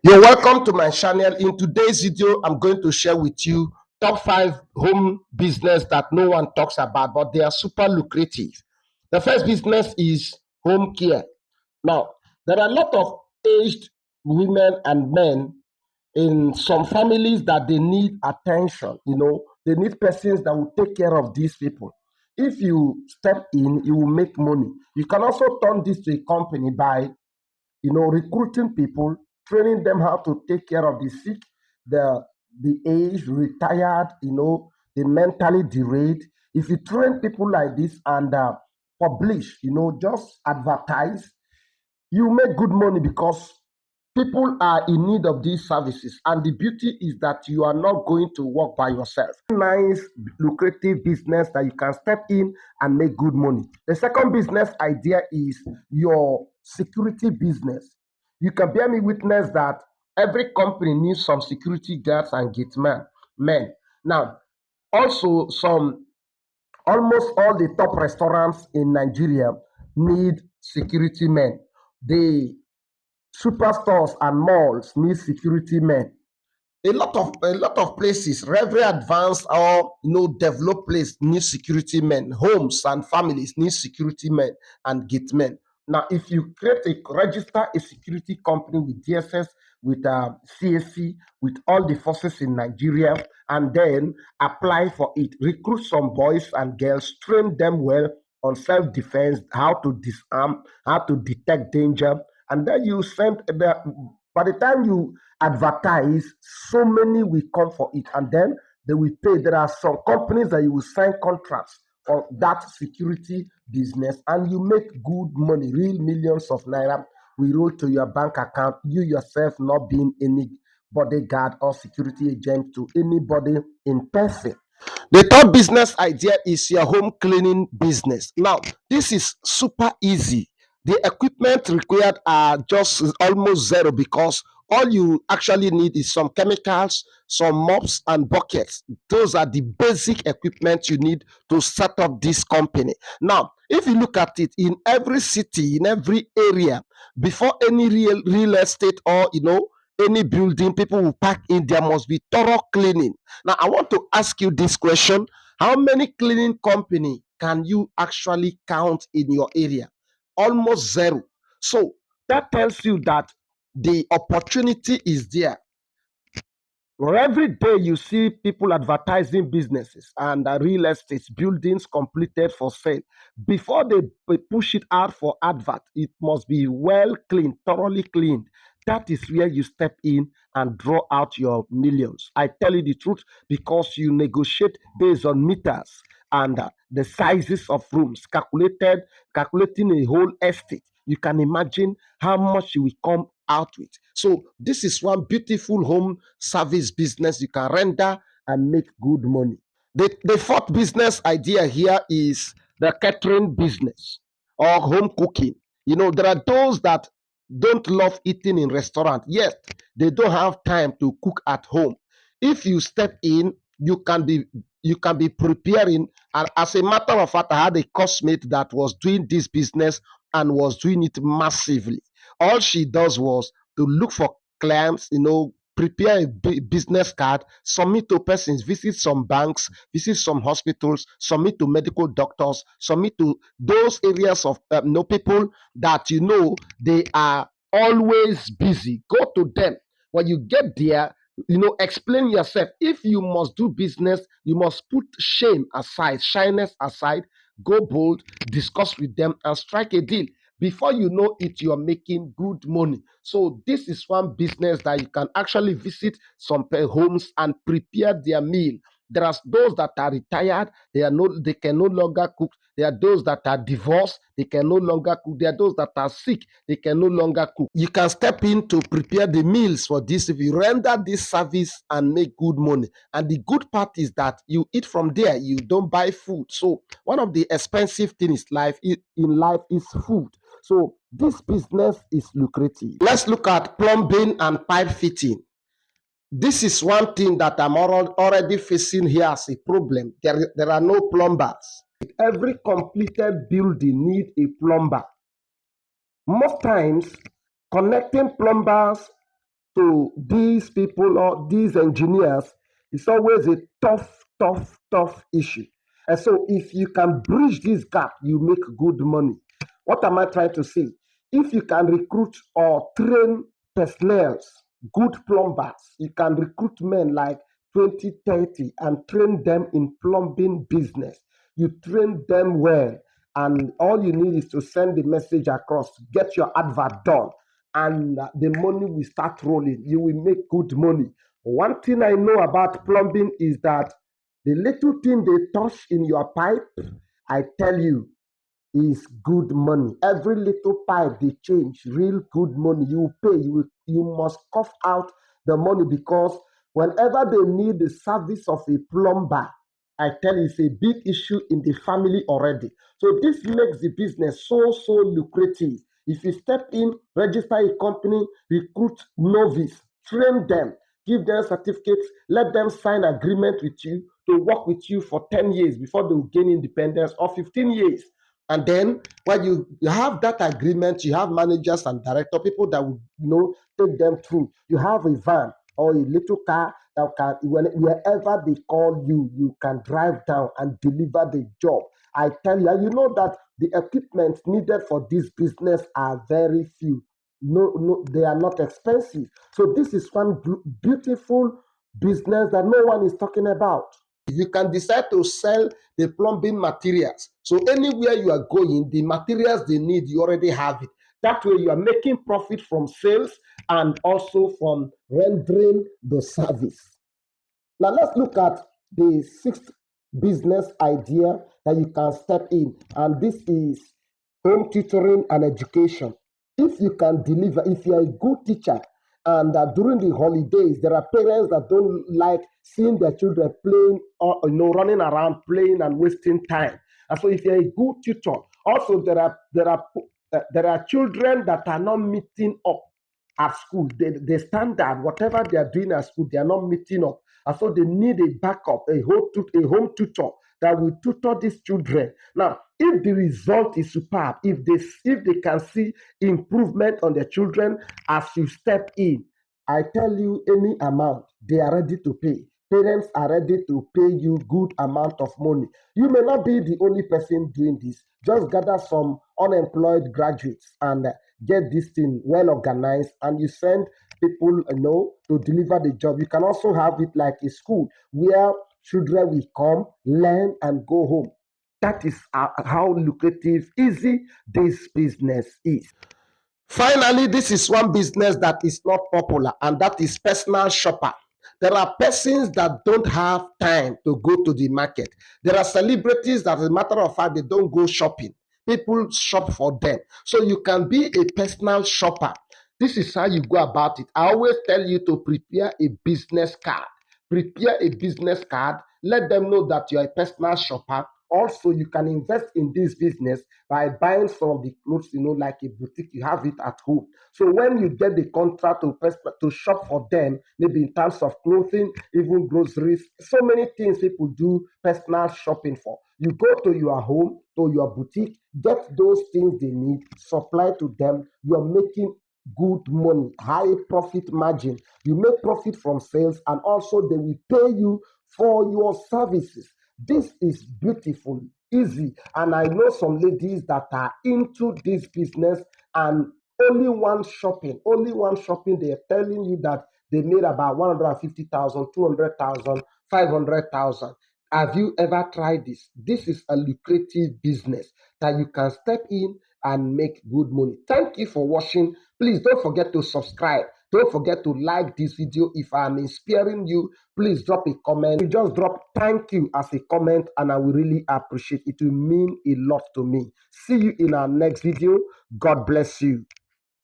You're welcome to my channel. In today's video, I'm going to share with you top 5 home business that no one talks about, but they are super lucrative. The first business is home care. Now, there are a lot of aged women and men in some families that they need attention. They need persons that will take care of these people. If you step in, you will make money. You can also turn this to a company by recruiting people, training them how to take care of the sick, the aged, retired, the mentally derailed. If you train people like this and publish, just advertise, you make good money because people are in need of these services. And the beauty is that you are not going to work by yourself. Nice, lucrative business that you can step in and make good money. The second business idea is your security business. You can bear me witness that every company needs some security guards and gate men. Now, also almost all the top restaurants in Nigeria need security men. The superstores and malls need security men. A lot of places, very advanced or developed place need security men. Homes and families need security men and gate men. Now, if you register a security company with DSS, with CAC, with all the forces in Nigeria, and then apply for it, recruit some boys and girls, train them well on self-defense, how to disarm, how to detect danger, and then you send by the time you advertise, so many will come for it, and then they will pay. There are some companies that you will sign contracts for that security business, and you make good money, real millions of naira will roll to your bank account, you yourself not being any bodyguard or security agent to anybody in person. The third business idea is your home cleaning business. Now, this is super easy. The equipment required are just almost zero because all you actually need is some chemicals, some mops and buckets. Those are the basic equipment you need to set up this company. Now, if you look at it, in every city, in every area, before any real estate or any building people will pack in, there must be thorough cleaning. Now, I want to ask you this question. How many cleaning company can you actually count in your area? Almost zero. So that tells you that the opportunity is there. Every day you see people advertising businesses and real estate buildings completed for sale. Before they push it out for advert, it must be well cleaned, thoroughly cleaned. That is where you step in and draw out your millions. I tell you the truth because you negotiate based on meters and the sizes of rooms calculating a whole estate. You can imagine how much you will come out with. So this is one beautiful home service business you can render and make good money. The fourth business idea here is the catering business or home cooking. There are those that don't love eating in restaurant, yet they don't have time to cook at home. If you step in, you can be preparing. And as a matter of fact, I had a cosmate that was doing this business and was doing it massively. All she does was to look for clients, prepare a business card, submit to persons, visit some banks, visit some hospitals, submit to medical doctors, submit to those areas of people that they are always busy. Go to them. When you get there, explain yourself. If you must do business, you must put shame aside, shyness aside, go bold, discuss with them, and strike a deal. Before you know it, you're making good money. So this is one business that you can actually visit some homes and prepare their meal. There are those that are retired, they can no longer cook. There are those that are divorced, they can no longer cook. There are those that are sick, they can no longer cook. You can step in to prepare the meals for this. If you render this service and make good money. And the good part is that you eat from there, you don't buy food. So one of the expensive things in life is food. So this business is lucrative. Let's look at plumbing and pipe fitting. This is one thing that I'm already facing here as a problem. There are no plumbers. Every completed building needs a plumber. Most times, connecting plumbers to these people or these engineers, it's always a tough issue. And so if you can bridge this gap, you make good money. What am I trying to say? If you can recruit or train personnel, good plumbers, you can recruit men like 20, 30 and train them in plumbing business. You train them well, and all you need is to send the message across, get your advert done, and the money will start rolling. You will make good money. One thing I know about plumbing is that the little thing they touch in your pipe, I tell you, is good money. Every little pipe they change, real good money. You pay, you must cough out the money, because whenever they need the service of a plumber, I tell you, it's a big issue in the family already. So this makes the business so lucrative. If you step in, register a company, recruit novice, train them, give them certificates, let them sign agreement with you to work with you for 10 years before they will gain independence, or 15 years. And then when you have that agreement, you have managers and director, people that will take them through. You have a van or a little car that can, wherever they call you, you can drive down and deliver the job. I tell you, and you know that the equipment needed for this business are very few. No, they are not expensive. So this is one beautiful business that no one is talking about. You can decide to sell the plumbing materials. So anywhere you are going, the materials they need, you already have it. That way you are making profit from sales and also from rendering the service. Now let's look at the sixth business idea that you can step in, and this is home tutoring and education. If you can deliver, if you are a good teacher, and during the holidays there are parents that don't like seeing their children playing or running around playing and wasting time. And so if you're a good tutor, also there are children that are not meeting up at school. They standard, whatever they are doing at school, they are not meeting up. And so they need a backup, a home tutor that will tutor these children. Now, if the result is superb, if they can see improvement on their children as you step in, I tell you, any amount, they are ready to pay. Parents are ready to pay you good amount of money. You may not be the only person doing this. Just gather some unemployed graduates and get this thing well organized, and you send people to deliver the job. You can also have it like a school where children will come, learn, and go home. That is how lucrative, easy this business is. Finally, this is one business that is not popular, and that is personal shopper. There are persons that don't have time to go to the market. There are celebrities that, as a matter of fact, they don't go shopping. People shop for them. So you can be a personal shopper. This is how you go about it. I always tell you to prepare a business card. Prepare a business card. Let them know that you're a personal shopper. Also, you can invest in this business by buying some of the clothes, like a boutique, you have it at home. So when you get the contract to shop for them, maybe in terms of clothing, even groceries, so many things people do personal shopping for. You go to your home, to your boutique, get those things they need, supply to them. You're making good money, high profit margin. You make profit from sales, and also they will pay you for your services. This is beautiful, easy, and I know some ladies that are into this business, and only one shopping, they are telling you that they made about 150,000, 200,000, 500,000. Have you ever tried this? This is a lucrative business that you can step in and make good money. Thank you for watching. Please don't forget to subscribe. Don't forget to like this video. If I'm inspiring you, please drop a comment. You just drop thank you as a comment, and I will really appreciate it. It will mean a lot to me. See you in our next video. God bless you.